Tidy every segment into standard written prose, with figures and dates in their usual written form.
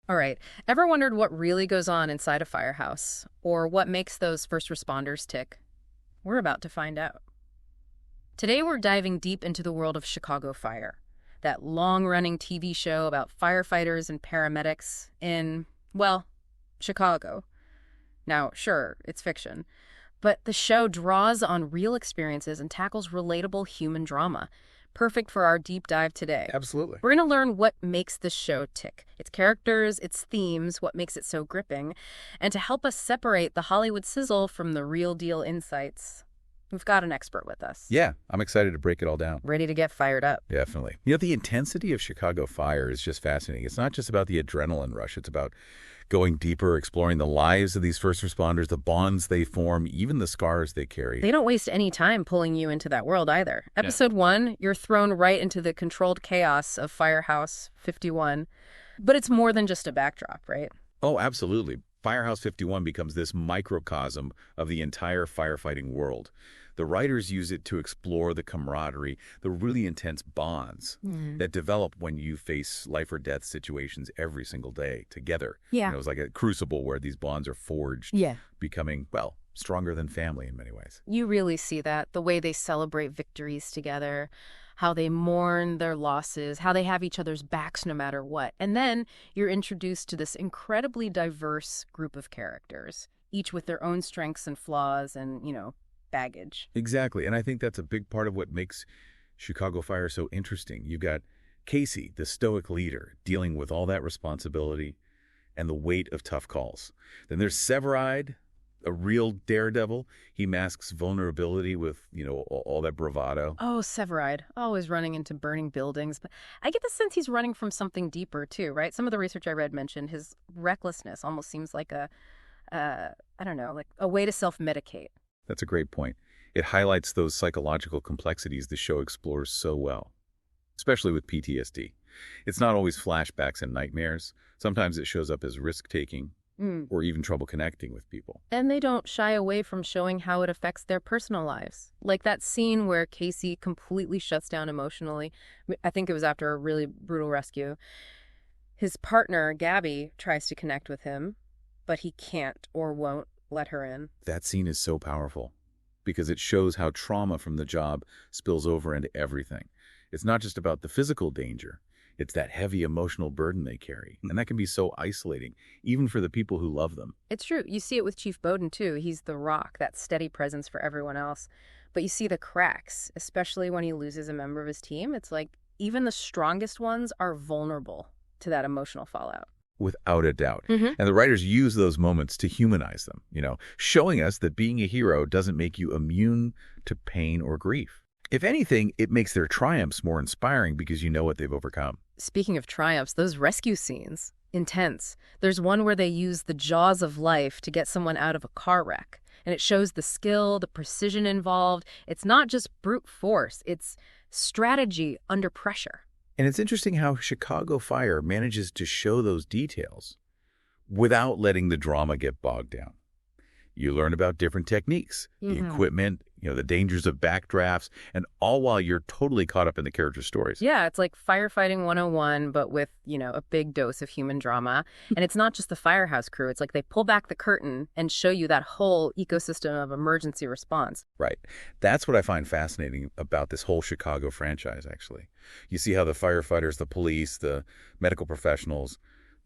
All right. Ever wondered what really goes on inside a firehouse? Or what makes those first responders tick? We're about to find out. Today we're diving deep into the world of Chicago Fire, that long-running TV show about firefighters and paramedics in, well, Chicago. Now, sure, it's fiction, but the show draws on real experiences and tackles relatable human drama. Perfect for our deep dive today. Absolutely. We're going to learn what makes this show tick, its characters, its themes, what makes it so gripping, and to help us separate the Hollywood sizzle from the real deal insights, we've got an expert with us. Yeah, I'm excited to break it all down. Ready to get fired up. Definitely. You know, the intensity of Chicago Fire is just fascinating. It's not just about the adrenaline rush. It's about going deeper, exploring the lives of these first responders, the bonds they form, even the scars they carry. They don't waste any time pulling you into that world either. Episode 1, you're thrown right into the controlled chaos of Firehouse 51. But it's more than just a backdrop, right? Oh, absolutely. Firehouse 51 becomes this microcosm of the entire firefighting world. The writers use it to explore the camaraderie, the really intense bonds that develop when you face life or death situations every single day together. Yeah. You know, it's like a crucible where these bonds are forged, becoming, well, stronger than family in many ways. You really see that, the way they celebrate victories together, how they mourn their losses, how they have each other's backs no matter what. And then you're introduced to this incredibly diverse group of characters, each with their own strengths and flaws and, baggage. Exactly. And I think that's a big part of what makes Chicago Fire so interesting. You've got Casey, the stoic leader, dealing with all that responsibility and the weight of tough calls. Then there's Severide, a real daredevil. He masks vulnerability with, all that bravado. Oh, Severide, always running into burning buildings. But I get the sense he's running from something deeper, too, right? Some of the research I read mentioned his recklessness almost seems like a way to self-medicate. That's a great point. It highlights those psychological complexities the show explores so well, especially with PTSD. It's not always flashbacks and nightmares. Sometimes it shows up as risk-taking or even trouble connecting with people. And they don't shy away from showing how it affects their personal lives. Like that scene where Casey completely shuts down emotionally. I think it was after a really brutal rescue. His partner, Gabby, tries to connect with him, but he can't or won't let her in. That scene is so powerful because it shows how trauma from the job spills over into everything. It's not just about the physical danger. It's that heavy emotional burden they carry. And that can be so isolating, even for the people who love them. It's true. You see it with Chief Bowden, too. He's the rock, that steady presence for everyone else. But you see the cracks, especially when he loses a member of his team. It's like even the strongest ones are vulnerable to that emotional fallout. Without a doubt. And the writers use those moments to humanize them, showing us that being a hero doesn't make you immune to pain or grief. If anything, it makes their triumphs more inspiring because you know what they've overcome. Speaking of triumphs, those rescue scenes, intense. There's one where they use the jaws of life to get someone out of a car wreck. And it shows the skill, the precision involved. It's not just brute force, it's strategy under pressure. And it's interesting how Chicago Fire manages to show those details without letting the drama get bogged down. You learn about different techniques, the equipment, the dangers of backdrafts, and all while you're totally caught up in the characters' stories. Yeah, it's like firefighting 101, but with, a big dose of human drama. And it's not just the firehouse crew. It's like they pull back the curtain and show you that whole ecosystem of emergency response. Right. That's what I find fascinating about this whole Chicago franchise, actually. You see how the firefighters, the police, the medical professionals,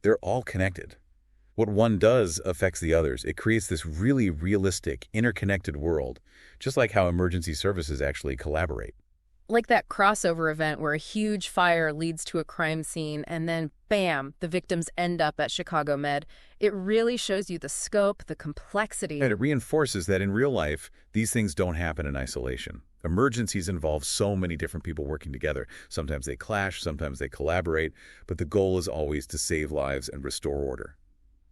they're all connected. What one does affects the others. It creates this really realistic, interconnected world, just like how emergency services actually collaborate. Like that crossover event where a huge fire leads to a crime scene and then, bam, the victims end up at Chicago Med. It really shows you the scope, the complexity. And it reinforces that in real life, these things don't happen in isolation. Emergencies involve so many different people working together. Sometimes they clash, sometimes they collaborate, but the goal is always to save lives and restore order.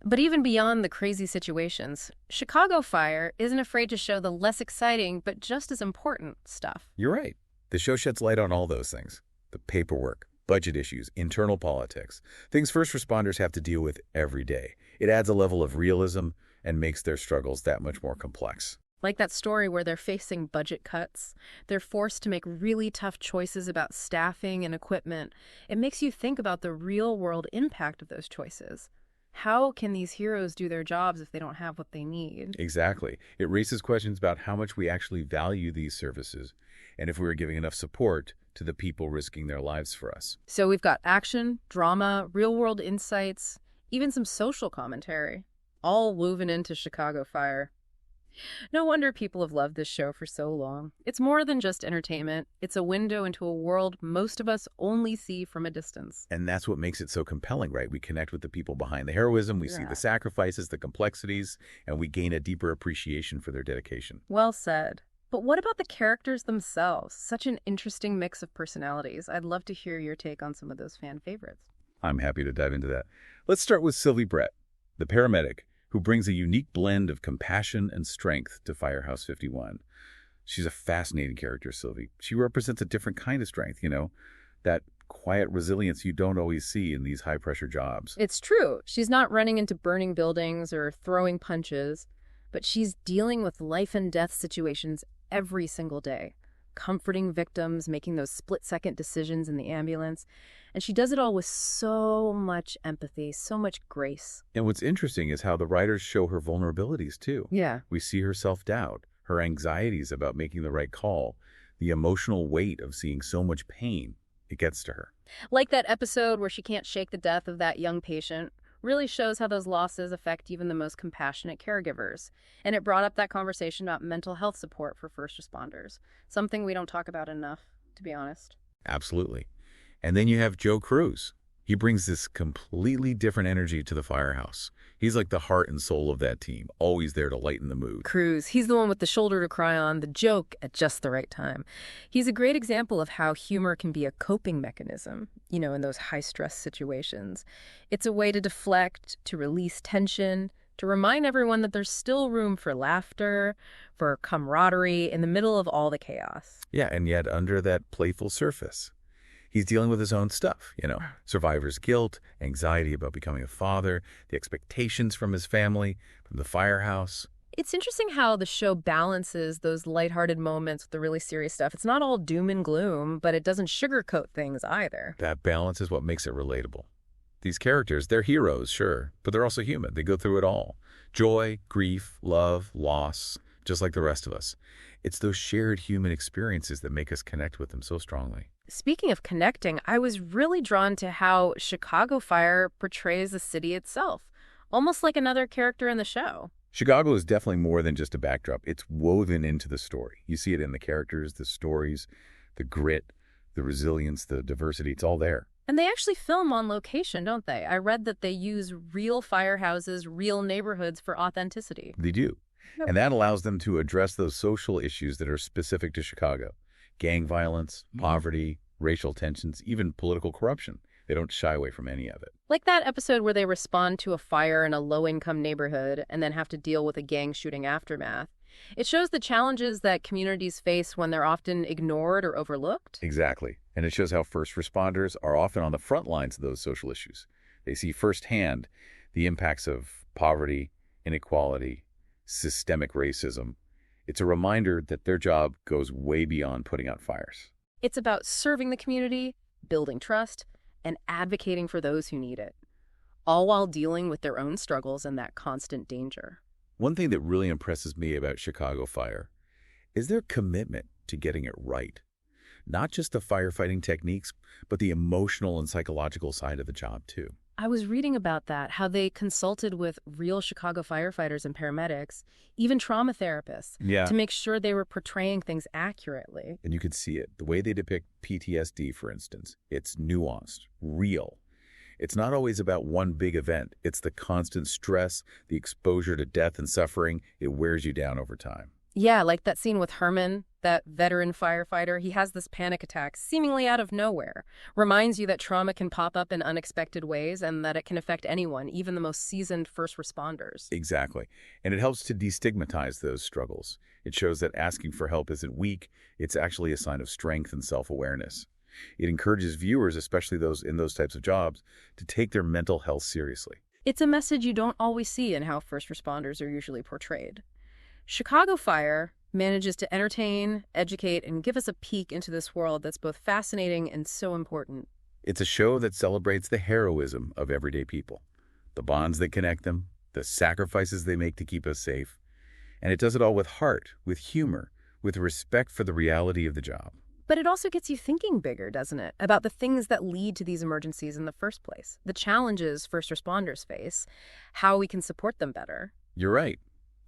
But even beyond the crazy situations, Chicago Fire isn't afraid to show the less exciting but just as important stuff. You're right. The show sheds light on all those things. The paperwork, budget issues, internal politics, things first responders have to deal with every day. It adds a level of realism and makes their struggles that much more complex. Like that story where they're facing budget cuts. They're forced to make really tough choices about staffing and equipment. It makes you think about the real-world impact of those choices. How can these heroes do their jobs if they don't have what they need? Exactly. It raises questions about how much we actually value these services and if we are giving enough support to the people risking their lives for us. So we've got action, drama, real-world insights, even some social commentary, all woven into Chicago Fire. No wonder people have loved this show for so long. It's more than just entertainment. It's a window into a world most of us only see from a distance. And that's what makes it so compelling, right? We connect with the people behind the heroism, we see the sacrifices, the complexities, and we gain a deeper appreciation for their dedication. Well said. But what about the characters themselves? Such an interesting mix of personalities. I'd love to hear your take on some of those fan favorites. I'm happy to dive into that. Let's start with Sylvie Brett, the paramedic, who brings a unique blend of compassion and strength to Firehouse 51. She's a fascinating character, Sylvie. She represents a different kind of strength, that quiet resilience you don't always see in these high-pressure jobs. It's true. She's not running into burning buildings or throwing punches, but she's dealing with life-and-death situations every single day, comforting victims, making those split-second decisions in the ambulance. And she does it all with so much empathy, so much grace. And what's interesting is how the writers show her vulnerabilities, too. Yeah. We see her self-doubt, her anxieties about making the right call, the emotional weight of seeing so much pain. It gets to her. Like that episode where she can't shake the death of that young patient. Really shows how those losses affect even the most compassionate caregivers. And it brought up that conversation about mental health support for first responders, something we don't talk about enough, to be honest. Absolutely. And then you have Joe Cruz. He brings this completely different energy to the Firehouse. He's like the heart and soul of that team, always there to lighten the mood. Cruz, he's the one with the shoulder to cry on, the joke at just the right time. He's a great example of how humor can be a coping mechanism, in those high-stress situations. It's a way to deflect, to release tension, to remind everyone that there's still room for laughter, for camaraderie in the middle of all the chaos. Yeah, and yet under that playful surface, he's dealing with his own stuff, survivor's guilt, anxiety about becoming a father, the expectations from his family, from the Firehouse. It's interesting how the show balances those lighthearted moments with the really serious stuff. It's not all doom and gloom, but it doesn't sugarcoat things either. That balance is what makes it relatable. These characters, they're heroes, sure, but they're also human. They go through it all. Joy, grief, love, loss, just like the rest of us. It's those shared human experiences that make us connect with them so strongly. Speaking of connecting, I was really drawn to how Chicago Fire portrays the city itself, almost like another character in the show. Chicago is definitely more than just a backdrop. It's woven into the story. You see it in the characters, the stories, the grit, the resilience, the diversity. It's all there. And they actually film on location, don't they? I read that they use real firehouses, real neighborhoods for authenticity. They do. Yep. And that allows them to address those social issues that are specific to Chicago. Gang violence, poverty, racial tensions, even political corruption. They don't shy away from any of it. Like that episode where they respond to a fire in a low-income neighborhood and then have to deal with a gang shooting aftermath. It shows the challenges that communities face when they're often ignored or overlooked. Exactly. And it shows how first responders are often on the front lines of those social issues. They see firsthand the impacts of poverty, inequality, systemic racism. It's a reminder that their job goes way beyond putting out fires. It's about serving the community, building trust, and advocating for those who need it, all while dealing with their own struggles and that constant danger. One thing that really impresses me about Chicago Fire is their commitment to getting it right. Not just the firefighting techniques, but the emotional and psychological side of the job, too. I was reading about that, how they consulted with real Chicago firefighters and paramedics, even trauma therapists, to make sure they were portraying things accurately. And you could see it. The way they depict PTSD, for instance, it's nuanced, real. It's not always about one big event. It's the constant stress, the exposure to death and suffering. It wears you down over time. Yeah, like that scene with Herman, that veteran firefighter. He has this panic attack seemingly out of nowhere. Reminds you that trauma can pop up in unexpected ways and that it can affect anyone, even the most seasoned first responders. Exactly. And it helps to destigmatize those struggles. It shows that asking for help isn't weak. It's actually a sign of strength and self-awareness. It encourages viewers, especially those in those types of jobs, to take their mental health seriously. It's a message you don't always see in how first responders are usually portrayed. Chicago Fire manages to entertain, educate, and give us a peek into this world that's both fascinating and so important. It's a show that celebrates the heroism of everyday people. the bonds that connect them, the sacrifices they make to keep us safe. And it does it all with heart, with humor, with respect for the reality of the job. But it also gets you thinking bigger, doesn't it? About the things that lead to these emergencies in the first place, the challenges first responders face, how we can support them better. You're right.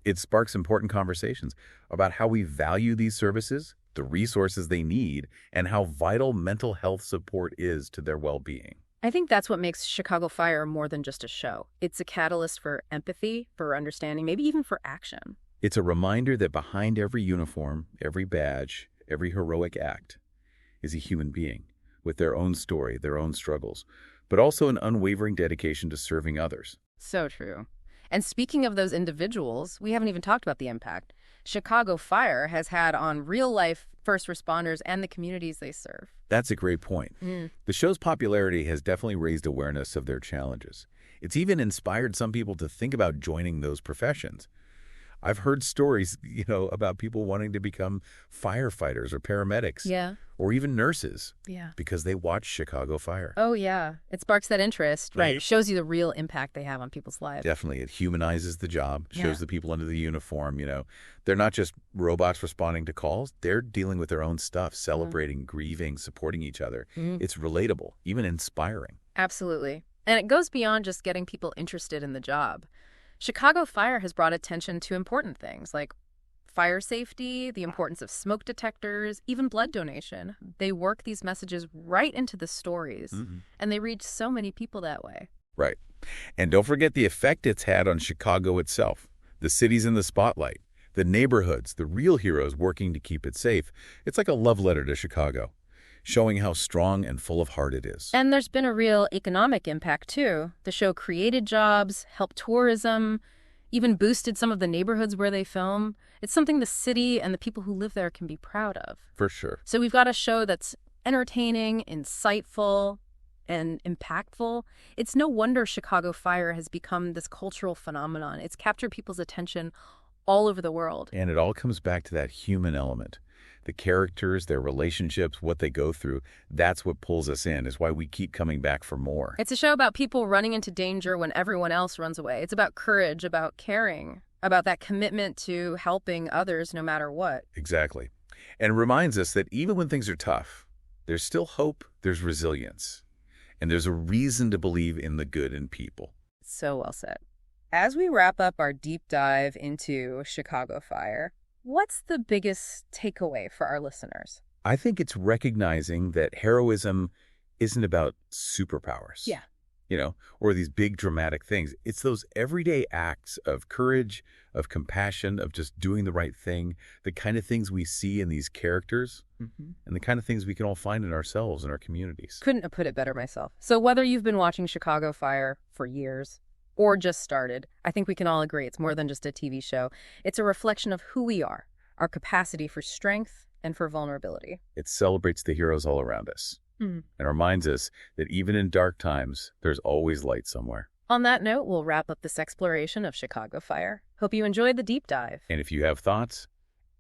It sparks important conversations about how we value these services, the resources they need, and how vital mental health support is to their well-being. I think that's what makes Chicago Fire more than just a show. It's a catalyst for empathy, for understanding, maybe even for action. It's a reminder that behind every uniform, every badge, every heroic act is a human being with their own story, their own struggles, but also an unwavering dedication to serving others. So true. And speaking of those individuals, we haven't even talked about the impact Chicago Fire has had on real-life first responders and the communities they serve. That's a great point. The show's popularity has definitely raised awareness of their challenges. It's even inspired some people to think about joining those professions. I've heard stories, about people wanting to become firefighters or paramedics. Yeah. Or even nurses. Yeah. Because they watch Chicago Fire. Oh, yeah. It sparks that interest. Right. It shows you the real impact they have on people's lives. Definitely. It humanizes the job, shows the people under the uniform, They're not just robots responding to calls. They're dealing with their own stuff, celebrating, grieving, supporting each other. It's relatable, even inspiring. Absolutely. And it goes beyond just getting people interested in the job. Chicago Fire has brought attention to important things like fire safety, the importance of smoke detectors, even blood donation. They work these messages right into the stories, and they reach so many people that way. Right. And don't forget the effect it's had on Chicago itself. The city's in the spotlight, the neighborhoods, the real heroes working to keep it safe. It's like a love letter to Chicago, showing how strong and full of heart it is. And there's been a real economic impact, too. The show created jobs, helped tourism, even boosted some of the neighborhoods where they film. It's something the city and the people who live there can be proud of. For sure. So we've got a show that's entertaining, insightful, and impactful. It's no wonder Chicago Fire has become this cultural phenomenon. It's captured people's attention all over the world. And it all comes back to that human element. The characters, their relationships, what they go through, that's what pulls us in, is why we keep coming back for more. It's a show about people running into danger when everyone else runs away. It's about courage, about caring, about that commitment to helping others no matter what. Exactly. And it reminds us that even when things are tough, there's still hope, there's resilience, and there's a reason to believe in the good in people. So well said. As we wrap up our deep dive into Chicago Fire, what's the biggest takeaway for our listeners? I think it's recognizing that heroism isn't about superpowers. Yeah. Or these big dramatic things. It's those everyday acts of courage, of compassion, of just doing the right thing, the kind of things we see in these characters, and the kind of things we can all find in ourselves and our communities. Couldn't have put it better myself. So whether you've been watching Chicago Fire for years or just started, I think we can all agree it's more than just a TV show. It's a reflection of who we are, our capacity for strength and for vulnerability. It celebrates the heroes all around us and reminds us that even in dark times, there's always light somewhere. On that note, we'll wrap up this exploration of Chicago Fire. Hope you enjoyed the deep dive. And if you have thoughts,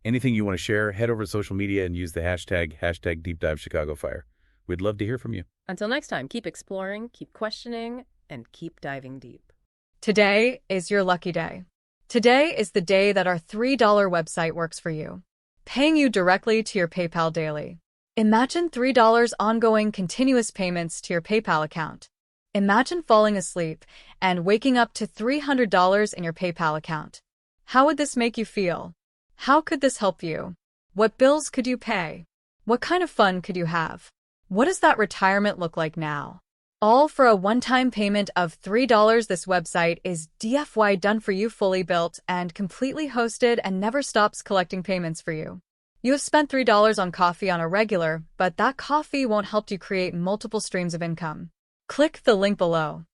anything you want to share, head over to social media and use the hashtag #DeepDiveChicagoFire. We'd love to hear from you. Until next time, keep exploring, keep questioning, and keep diving deep. Today is your lucky day. Today is the day that our $3 website works for you, paying you directly to your PayPal daily. Imagine $3 ongoing continuous payments to your PayPal account. Imagine falling asleep and waking up to $300 in your PayPal account. How would this make you feel? How could this help you? What bills could you pay? What kind of fun could you have? What does that retirement look like now? All for a one-time payment of $3. This website is DFY done for you, fully built and completely hosted, and never stops collecting payments for you. You have spent $3 on coffee on a regular, but that coffee won't help you create multiple streams of income. Click the link below.